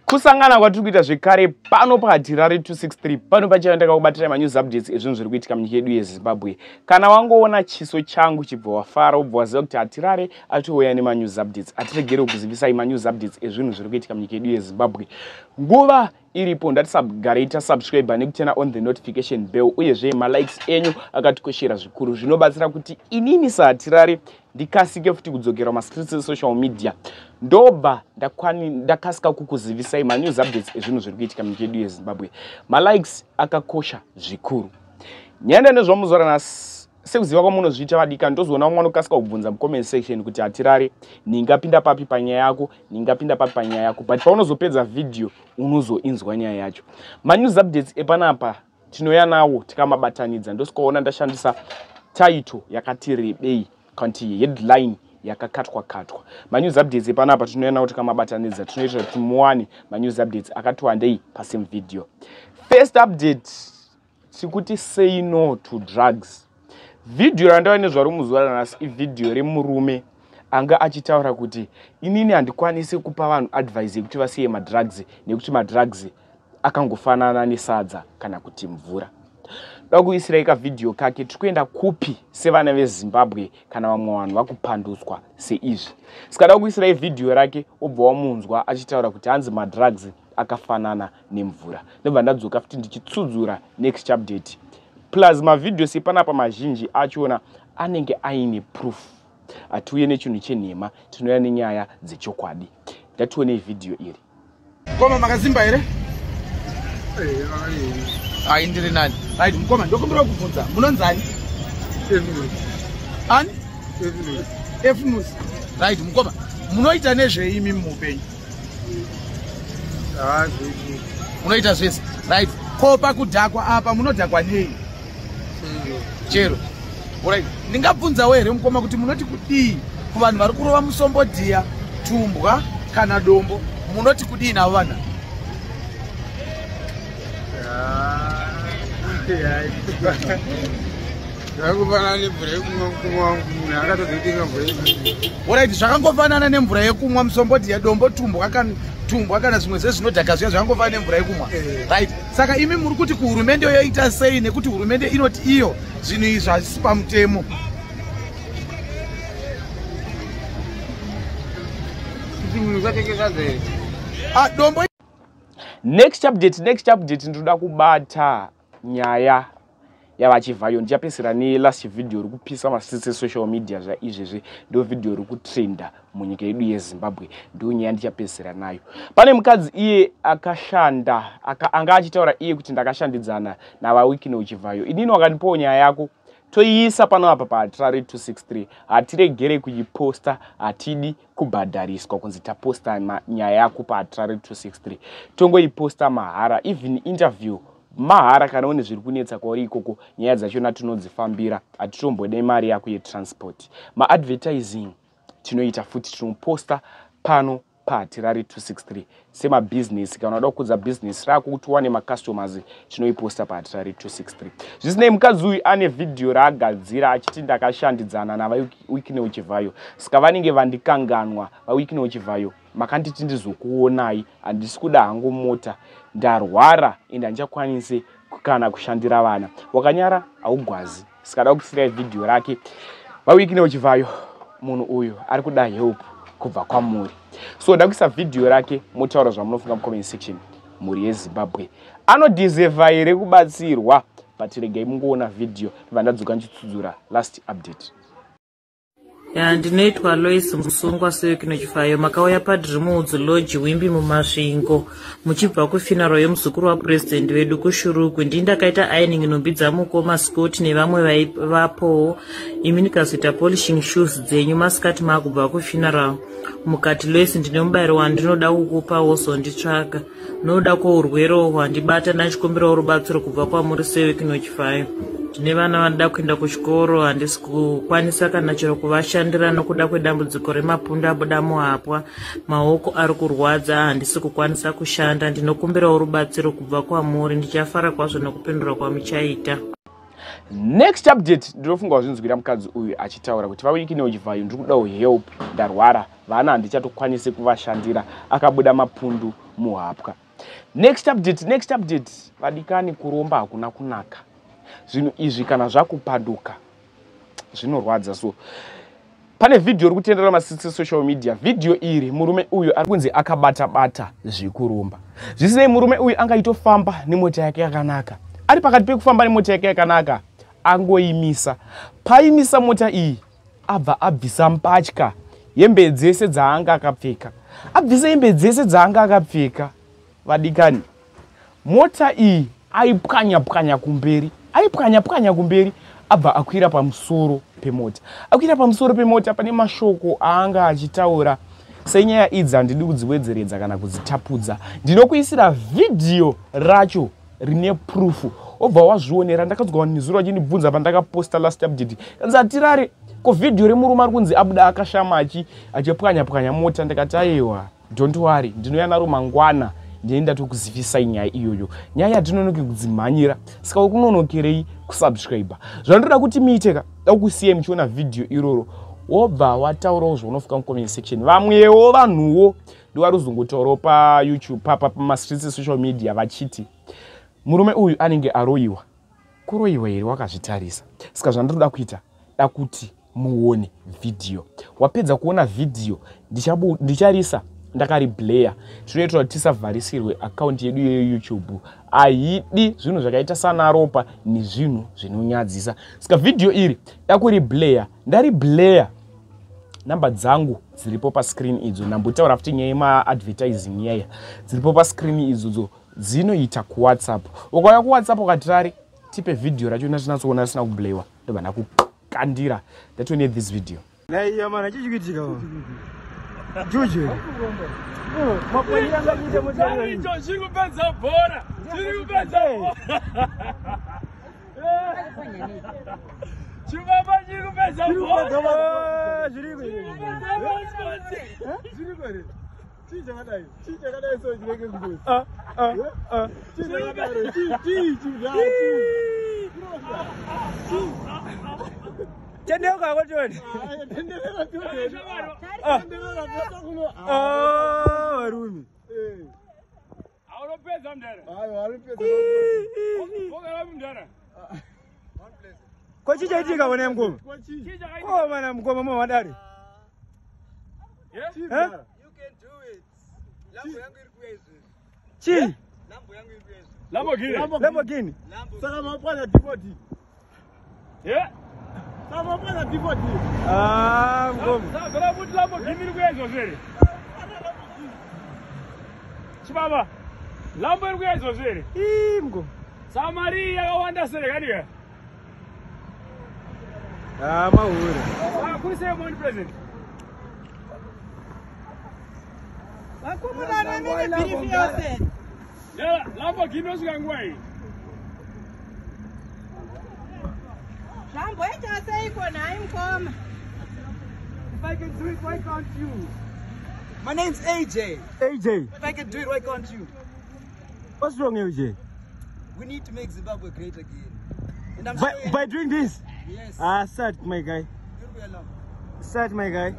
Kusangana kwatiri kuita zvekare pano paHatirare 263 pano pachaiva ndakakubatira manews updates ezvinhu zviri kuitika munyika yedu yeZimbabwe. Kana wangoona chiso changu chibva wafara ubva waziva kuti Hatirare atouya nemanews updates. Hatiregerewo kuzivisai manews updates ezvinhu zviri kuitika munyika yedu yeZimbabwe. Nguva iripo ndatisagarai tasubscribe nekutena on the notification bell uyezve malikes enyu akatikoshera zvikuru zvinobatsira kuti inini saHatirare ndikasike futi kudzokera mastreets esocial media. Ndobva ndakasika kukuzivisai manews updates ezvinhu zviri kuitika munyika yedu yeZimbabwe. Malikes akakosha zvikuru. Nyanda nezvamuzora nhasi sekuziva kwamunozviita vadika ndozoona umwe anokasika kubvunza mucomment section kuti Hatirare ningapinda papi panyaya yako, ningapinda papi panyaya yako, but paunozopedza video unozoinzwa nyaya yacho. Manews updates epanapa tinoya nawo tikamabatanidza ndosikaona ndashandisa title yakati rebei kanti headline yakakatwa. Manews updates epanapa tinoya nawo tikamabatanidza tinoita kuti muwane manews updates akatiwandei pasame video. First update sikuti say no to drugs. Video randava nezvaro muzuva ranhasi ividhio remurume anga achitaura kuti inini handikwanisi kupa vanhu advice yekuti vasiye madrugs nekuti madrugs akangofanana nesadza kana kuti mvura. Ndoda kuisirai kavidhio kake tikuenda kupi sevana veZimbabwe kana vamwe vanhu vakupanduswa seizvi. Sikada kuisirai vidhio rake obva wamunzwa achitaura kuti hanzi madrugs akafanana nemvura. Ndobva ndadzoka futi ndichitsudzura next update. Plus mavidhio sepanapa mazhinji achiona anenge aine proof. Atiuye nechinhu chenhema tinoya nenyaya dzechokwadi. Ngatione vidhio iri. Koma makazimba here? Ndiri nani? Right, mukoma ndokumbira kubvunza. Munonzani? Ani? Efnus. Right, mukoma. Munoita nezveimi muupenyu? Munoita zvese. Right. Ko pakudhakwa apa munodhakwa nei? Chero. Alright. Ndingabvunzawo here mukoma kuti munoti kudii kuvanhu vari kurova musombodhiya, tumbwa kana dombo, munoti kudii navo vanhu? Alright, zvakangofanana nemvura yekumwa musombodhiya, dombo, tumbwa kana zvimwe zvezvinodhaka zviya zvakangofanana nemvura yekumwa. Right. Saka imi muri kuti kuhurumende yoita sei nekuti hurumende inoti iyo zvinhu izvi hazvisi pamutemo. Dombo. Next update ndoda kubata nyaya yavachivayo. Ndichapesera nelast video iri kupisa mastreets esocial media zvaizvezvi ndo video iri kutrenda munyika yedu yeZimbabwe. Ndo nyaya ndichapesera nayo. Pane mukadzi iye akashanda anga achitaura iye kuti ndakashandidzana navaWikino Chivayo. Inini wakandipawo nyaya yako toiisa pano apa paHatirare 263. Hatiregere kuiposta, hatidi kubhadhariswa kunzi taposta nyaya yako paHatirare 263. Tongoiposta mahara, even interview mahara kana une zviri kunetsa kwauri ikoko nyaya dzachona tinodzifambira, hatitombode mari yako yetransport. Maadvertising tinoita futi tinoposta pano paHatirare 263 semabusiness. Kana unoda kukudza business rako kuti uwane macustomers tinoiposta paHatirare 263. Zvisinei mukadzi uyu ane video raagadzira achiti ndakashandidzana navaWikino Chivayo. Saka vanenge vandikanganwa vaWikino Chivayo. Makanditi ndizokuonai, handisi kuda hangu mota, ndarwara ende handichakwanisi kana kushandira vana. Wakanyara haugwazi. Sikada kusirai video rake. vaWikino Chivayo munhu uyu ari kuda help kubva kwamuri. So ndakuisa video rake motaura zvamunofunga mucomment section. Muri yeZimbabwe anodeserva here kubatsirwa? But regai mungoona video vandadzoka ndichitsudzura last update. Ndinoitwa Lois Musungwa seWikino Chivayo. Makauya paDreamwoods Lodge Wimbi mumasvingo muchibva kufinaro yemuzukuru wapurezidendi wedu kuShurugwi. Ndini ndakaita ironing nhumbi dzamukoma Scott nevamwe vapowo. Imi ndikazoita polishing shoes dzenyu masikati makubva kufinaro. Mukati Lois ndine mubayiro wandinoda kukupa wozonditsvaka. Noda kourwere hwandibata ndachikumbirawo rubatsiro kubva kwamuri seWikino Chivayo. Ndine vana vanoda kuenda kuchikoro, handisi kukwanisa kana chero kuvashandira nokuda kwedambudziko remapundu abuda muhapwa. Maoko ari kurwadza, handisi kukwanisa kushanda. Ndinokumbirawo rubatsiro kubva kwamuri. Ndichafara kwazvo nokupindura kwamuchaita. Next update ndinofunga zvinzwira mukadzi uyu achitaura kuti vaWikino Chivayo ndiri kudawo help, ndarwara, vana handichatokwanisi kuvashandira, akabuda mapundu muhapwa. Next update. Vadikani kuromba hakuna kunaka. Zvinhu izvi kana zvakupaduka zvinorwadza. So pane video iri kutendera masisi social media. Video iri murume uyu ari kunzi akabata zvikurumba. Zvisinei murume uyu angaitofamba nemota yake yakanaka. Ari pakati pekufamba nemota yake yakanaka angoimisa. Paimisa mota iyi abva abvisa mbatya hembe dzese dzaanga akapfeka. Abvisa hembe dzese dzaanga akapfeka. Vadikani, mota iyi aipwanya kumberi. Abva akwira pamusoro pemota. Pane mashoko aanga achitaura senyaya idzi handidi kudziwedzeredza kana kudzitapudza. Ndinokuisira video racho rine proof. Obva wazvionera. Ndakadzwa nizuro achinibvunza pandakaposta last update. Kanzi Atirare, ko video remurume ari kunzi abuda akashama achipwanya mota. Ndakati aiwa, don't worry, ndinoyana rumangwana ndienda tokuzivisa nyaya iyoyo. Nyaya yatinonoke kudzimhanyira. Saka ukunonokerei kusubscribe. Zvandoda kuti muiteka akusiye muchiona video iroro. Wobva wataurawo zvaunofika mucomment section. Vamwewo vanhuwo ndiwari kuzongotaurawo pa YouTube pama streets social media vachiti murume uyu anenge aroiwa. Kuroiwa here wakazvitarisa. Saka zvandoda kuita dakuti muone video. Wapedza kuona video ndicharisa ndakaribleya. Zvinoita kuti tisavharisirwe account yedu yeYouTube. Aidi zvinhu zvakaita sana ropa nezvinhu zvinonyadzisa. Saka video iri dakuribleya. Ndaribleya. Namba dzangu dziripo pa screen idzo. Nambotaura futi nyaya yema-advertising nyaya. Dziripo pa screen idzodzo dzinoita kuWhatsApp. Ukauya kuWhatsApp ukatirari tipe video racho natinatsoona risina kubleyiwa. Ndobva ndakukandira. That we need this video. Naiya mana chichikuitika. Juje. Mapanyanga nyite mutani. Icho chikupedza bhora. Chikupedza bhora. Chibaba chikupedza bhora. Zviriko. Chichakadai so chireke kubuza. Chichakadai. Tendeka kwachoni. Tendeka kwachoni. Varumi. Aunopedza mndara. Hayi, waripedza. Fogara mndara. Ko chichaitika wona mngoma? Ko mana mngoma mwa wadari. Yes? You can do it. Lambo yangu iri kwezve. Chi? Lambo yangu iri kwezve. Lamborghini. Saka mapana dipoti. Yeah. Saka mapana dipoti. Mngoma. Saka kuti Lamborghini iri kwezve zvere. Chibaba. Lambo iri kwezve zvere. Mngoma. Samari yakawanda sere kadika. Mahura. Kuise money present. Akumulana mimi birifi yose. Yeah, Lamborghini osika ngwai. Lambo echase iko nayi mkoma. If I can do it, why can't you? My name's AJ. AJ. If I can do it, why can't you? What's wrong, AJ? We need to make Zimbabwe great again. And I'm By doing this? Yes. Start, my guy. You'll be alone. Start, my guy.